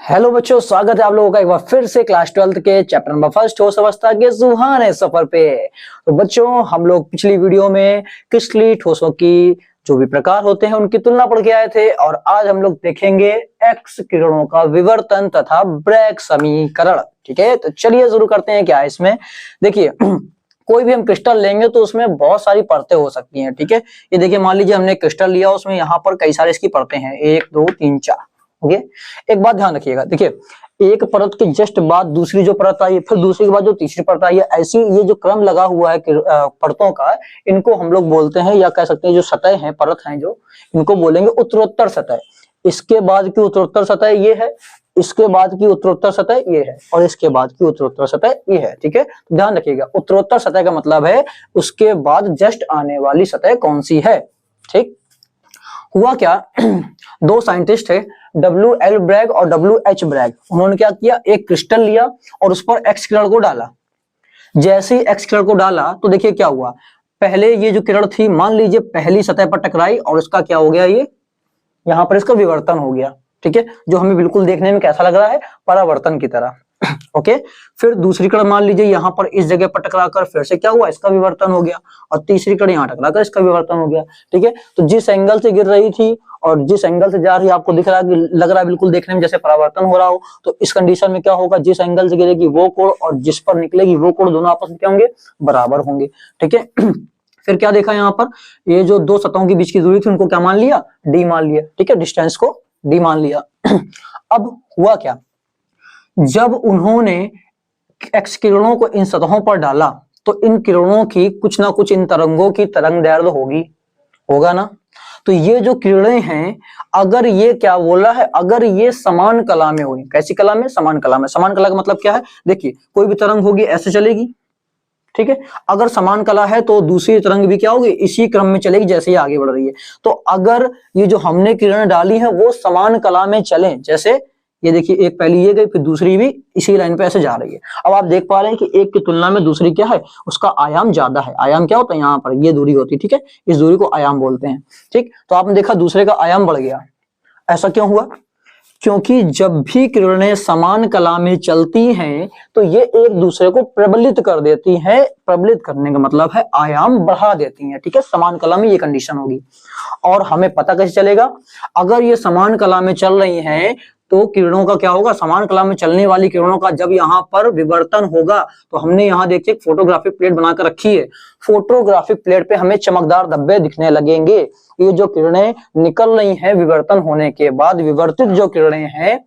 Hello बच्चों, स्वागत है आप लोगों का एक बार फिर से क्लास 12th के चैप्टर नंबर फर्स्ट ठोस अवस्था के सुहाने सफर पे। तो बच्चों, हम लोग पिछली वीडियो में क्रिस्टलीय ठोसों की जो भी प्रकार होते हैं उनकी तुलना पढ़ के आए थे और आज हम लोग देखेंगे एक्स किरणों का विवर्तन तथा ब्रैग समीकरण। ठीक है, तो चलिए शुरू करते हैं। क्या है इसमें, देखिए कोई भी हम क्रिस्टल लेंगे तो उसमें बहुत सारी परतें हो सकती हैं। ठीक है, ये देखिए मान लीजिए हमने क्रिस्टल लिया, उसमें यहाँ पर कई सारे इसकी परतें हैं, 1 2 3 4। ओके, एक बात ध्यान रखिएगा, देखिए एक परत के जस्ट बाद दूसरी जो परत आई, फिर दूसरी के बाद जो तीसरी परत आई है, ऐसी ये जो क्रम लगा हुआ है परतों का, इनको हम लोग बोलते हैं या कह सकते हैं जो सतह हैं, परत हैं जो, इनको बोलेंगे उत्तरोत्तर सतह। इसके बाद की उत्तरोत्तर सतह ये है, इसके बाद की उत्तरोत्तर सतह ये है और इसके बाद की उत्तरोत्तर सतह ये है। ठीक है, तो ध्यान रखिएगा, उत्तरोत्तर सतह का मतलब है उसके बाद जस्ट आने वाली सतह कौन सी है। ठीक, हुआ क्या दो साइंटिस्ट थे, W.L. ब्रैग और W.H. ब्रैग। उन्होंने क्या किया, एक क्रिस्टल लिया और उस पर एक्स किरण को डाला। जैसे ही एक्स किरण को डाला तो देखिए क्या हुआ, पहले ये जो किरण थी मान लीजिए पहली सतह पर टकराई और इसका क्या हो गया, ये यहाँ पर इसका विवर्तन हो गया। ठीक है, जो हमें बिल्कुल देखने में कैसा लग रहा है, परावर्तन की तरह। ओके, फिर दूसरी कण मान लीजिए यहाँ पर इस जगह पर टकराकर फिर से क्या हुआ, इसका विवर्तन हो गया और तीसरी कण यहाँ टकराकर इसका विवर्तन हो गया। ठीक है, तो जिस एंगल से गिर रही थी और जिस एंगल से जा रही है, आपको दिख रहा है कि लग रहा है बिल्कुल देखने में जैसे परावर्तन हो रहा हो, तो इस कंडीशन में क्या होगा, जिस एंगल से गिरेगी वो कोण और जिस पर निकलेगी वो कोण दोनों आपस में क्या होंगे, बराबर होंगे। ठीक है फिर क्या देखा, यहाँ पर ये जो दो सतहों के बीच की दूरी थी उनको क्या मान लिया, डी मान लिया। ठीक है, डिस्टेंस को डी मान लिया। अब हुआ क्या, जब उन्होंने एक्स किरणों को इन सतहों पर डाला तो इन किरणों की कुछ ना कुछ, इन तरंगों की तरंग दैर्ध्य होगी, होगा ना। तो ये जो किरणें हैं, अगर ये क्या बोला है, अगर ये समान कला में हुई, कैसी कला में, समान कला में। समान कला का मतलब क्या है, देखिए कोई भी तरंग होगी ऐसे चलेगी। ठीक है, अगर समान कला है तो दूसरी तरंग भी क्या होगी, इसी क्रम में चलेगी जैसे ये आगे बढ़ रही है। तो अगर ये जो हमने किरण डाली है वो समान कला में चले, जैसे ये देखिए एक पहली ये गई फिर दूसरी भी इसी लाइन पे ऐसे जा रही है। अब आप देख पा रहे हैं कि एक की तुलना में दूसरी क्या है, उसका आयाम ज्यादा है। आयाम क्या होता है, यहाँ पर ये दूरी होती है। ठीक है, इस दूरी को आयाम बोलते हैं। ठीक, तो आपने देखा दूसरे का आयाम बढ़ गया। ऐसा क्यों हुआ, क्योंकि जब भी किरणें समान कला में चलती हैं तो ये एक दूसरे को प्रबलित कर देती हैं। प्रबलित करने का मतलब है आयाम बढ़ा देती हैं। ठीक है, समान कला में ये कंडीशन होगी। और हमें पता कैसे चलेगा, अगर ये समान कला में चल रही हैं तो किरणों का क्या होगा, समान कला में चलने वाली किरणों का जब यहाँ पर विवर्तन होगा, तो हमने यहाँ देखिए फोटोग्राफिक प्लेट बनाकर रखी है। फोटोग्राफिक प्लेट पे हमें चमकदार धब्बे दिखने लगेंगे। ये जो किरणें निकल रही हैं विवर्तन होने के बाद, विवर्तित जो किरणें हैं,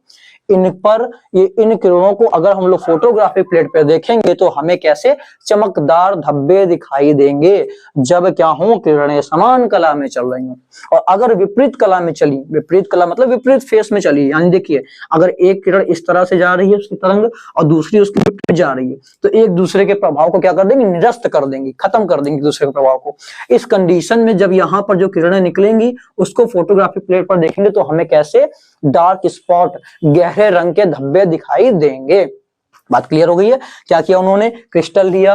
इन पर ये इन किरणों को अगर हम लोग फोटोग्राफिक प्लेट पर देखेंगे तो हमें कैसे चमकदार धब्बे दिखाई देंगे, जब क्या हो, किरणें समान कला में चल रही हो। और अगर विपरीत कला में चली, विपरीत कला मतलब विपरीत फेस में चली, यानी देखिए अगर एक किरण इस तरह से जा रही है उसकी तरंग और दूसरी उसकी विपरीत जा रही है, तो एक दूसरे के प्रभाव को क्या कर देंगे, निरस्त कर देंगी, खत्म कर देंगे दूसरे के प्रभाव को। इस कंडीशन में जब यहाँ पर जो किरणें निकलेंगी उसको फोटोग्राफिक प्लेट पर देखेंगे तो हमें कैसे डार्क स्पॉट, गहरे रंग के धब्बे दिखाई देंगे। बात क्लियर हो गई है। क्या किया उन्होंने, क्रिस्टल लिया,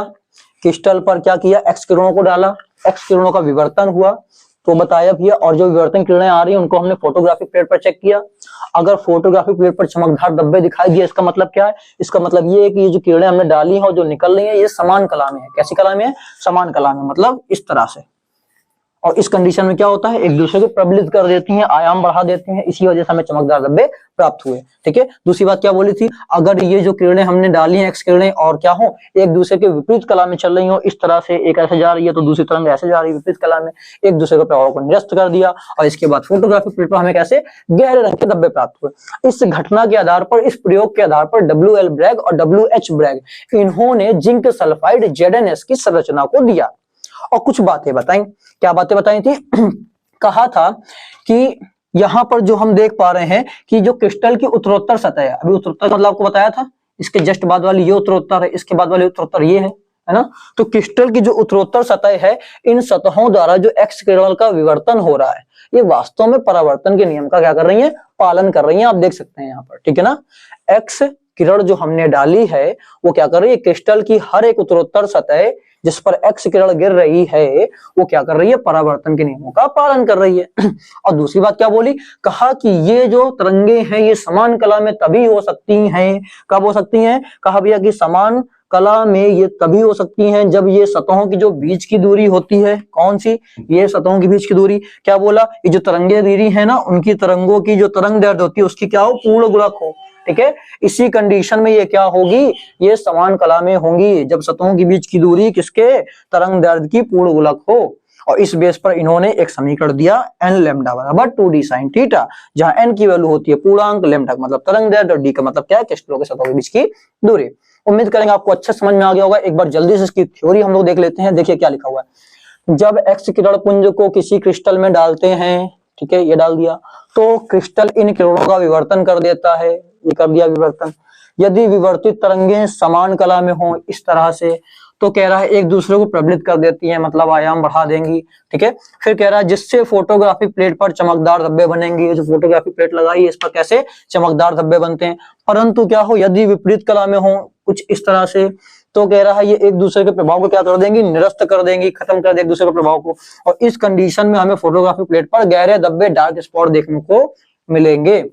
क्रिस्टल पर क्या किया, एक्स किरणों को डाला, एक्स किरणों का विवर्तन हुआ तो बताया भैया, और जो विवर्तन किरणें आ रही हैं उनको हमने फोटोग्राफिक प्लेट पर चेक किया। अगर फोटोग्राफिक प्लेट पर चमकदार धब्बे दिखाई दिए, इसका मतलब क्या है, इसका मतलब ये है कि ये जो किरणें हमने डाली हैं और जो निकल रही हैं ये समान कला में है। कैसी कला में है, समान कला में, मतलब इस तरह से। और इस कंडीशन में क्या होता है, एक दूसरे को प्रबलित कर देती हैं, आयाम बढ़ा देती हैं, इसी वजह से हमें चमकदार धब्बे प्राप्त हुए। ठीक है, दूसरी बात क्या बोली थी, अगर ये जो किरणें हमने डाली हैं एक्स किरणें और क्या हो, एक दूसरे के विपरीत कला में चल रही हो, इस तरह से एक ऐसे जा रही है तो दूसरी तरंग ऐसे जा रही है विपरीत कला में, एक दूसरे के प्रभाव को निरस्त कर दिया और इसके बाद फोटोग्राफिक प्लेट पर हमें कैसे गहरे रंग के धब्बे प्राप्त हुए। इस घटना के आधार पर, इस प्रयोग के आधार पर W.L. ब्रैग और W.H. ब्रैग, इन्होंने जिंक सल्फाइड ZnS की संरचना को दिया और कुछ बातें बताई। क्या बातें बताई थी कहा था कि यहां पर जो हम देख पा रहे हैं कि जो क्रिस्टल की उत्तरोत्तर सतह है, अभी उत्तरोत्तर मतलब आपको बताया था, इसके जस्ट बाद वाली ये उत्तरोत्तर है, इसके बाद वाली उत्तरोत्तर ये है ना। तो क्रिस्टल की जो उत्तरोत्तर सतह है, इन सतहों द्वारा जो एक्स किरण का विवर्तन हो रहा है, ये वास्तव में परावर्तन के नियम का क्या कर रही है, पालन कर रही है। आप देख सकते हैं यहाँ पर, ठीक है ना। एक्स किरण जो हमने डाली है वो क्या कर रही है, क्रिस्टल की हर एक उत्तरोत्तर सतह जिस पर एक्स किरण गिर रही है वो क्या कर रही है, परावर्तन के नियमों का पालन कर रही है। और दूसरी बात क्या बोली, कहा कि ये जो तरंगे हैं ये समान कला में तभी हो सकती हैं, कब हो सकती हैं, कहा भैया कि समान कला में ये तभी हो सकती हैं जब ये सतहों की जो बीच की दूरी होती है, कौन सी, ये सतहों के बीच की दूरी, क्या बोला, ये जो तरंगे गिरी है ना उनकी तरंगों की जो तरंग दैर्ध्य होती है उसकी क्या हो, पूर्ण गुणक हो। ठीक है, इसी कंडीशन में ये क्या होगी, ये समान कला में होंगी जब सतहों के बीच की दूरी किसके, तरंग दैर्ध्य की पूर्ण गुणक हो। और इस बेस पर इन्होंने एक समीकरण दिया n लैम्डा बराबर 2d sin थीटा, जहां n की वैल्यू होती है पूर्णांक, लैम्डा का मतलब तरंग दैर्ध्य और d का मतलब क्या है, क्रिस्टलों के सतहों के बीच की दूरी। उम्मीद करेंगे आपको अच्छा समझ में आ गया होगा। एक बार जल्दी से इसकी थ्योरी हम लोग देख लेते हैं। देखिए क्या लिखा हुआ है, जब एक्स किरण पुंज को किसी क्रिस्टल में डालते हैं, ठीक है ये डाल दिया, तो क्रिस्टल इन किरणों का विवर्तन कर देता है, ये कर दिया विवर्तन। यदि विवर्तित तरंगें समान कला में हो इस तरह से, तो कह रहा है एक दूसरे को प्रबलित कर देती हैं, मतलब आयाम बढ़ा देंगी। ठीक है, फिर कह रहा है जिससे फोटोग्राफिक प्लेट पर चमकदार धब्बे बनेंगे, जो फोटोग्राफिक प्लेट लगाई है इस पर कैसे चमकदार धब्बे बनते हैं। परंतु क्या हो, यदि विपरीत कला में हो कुछ इस तरह से, तो कह रहा है ये एक दूसरे के प्रभाव को क्या कर देंगी, निरस्त कर देंगी, खत्म कर देंगे एक दूसरे के प्रभाव को। और इस कंडीशन में हमें फोटोग्राफिक प्लेट पर गहरे धब्बे, डार्क स्पॉट देखने को मिलेंगे।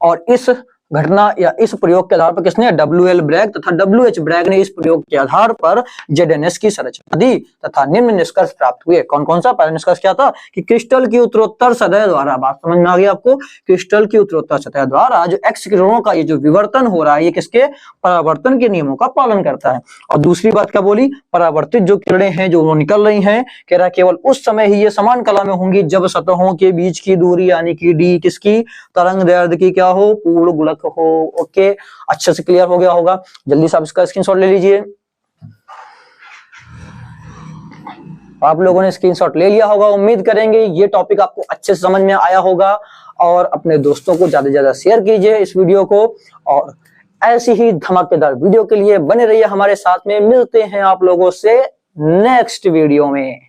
और इस घटना या इस प्रयोग के आधार पर किसने, WL ब्रैग तथा WH ब्रैग ने इस प्रयोग के आधार पर ZNS की संरचना दी तथा निम्न निष्कर्ष प्राप्त हुए। कौन कौन सा, पहला निष्कर्ष क्या था कि क्रिस्टल की उत्तरोत्तर सतह द्वारा, बात समझ में आ गई आपको, क्रिस्टल की उत्तरोत्तर सतह द्वारा जो एक्स किरणों का ये जो विवर्तन हो रहा है ये किसके, परावर्तन के नियमों का पालन करता है। और दूसरी बात क्या बोली, परावर्तित जो किरणें हैं जो वो निकल रही हैं, कह रहा है केवल उस समय ही ये समान कला में होंगी जब सतहों के बीच की दूरी यानी कि d किसकी, तरंग दैर्ध्य की क्या हो, पूर्ण गुणक हो। ओके, अच्छे से क्लियर हो गया होगा। जल्दी से आप इसका स्क्रीनशॉट ले लीजिए। आप लोगों ने स्क्रीनशॉट ले लिया होगा। उम्मीद करेंगे ये टॉपिक आपको अच्छे से समझ में आया होगा। और अपने दोस्तों को ज्यादा से ज्यादा शेयर कीजिए इस वीडियो को। और ऐसी ही धमाकेदार वीडियो के लिए बने रहिए हमारे साथ में। मिलते हैं आप लोगों से नेक्स्ट वीडियो में।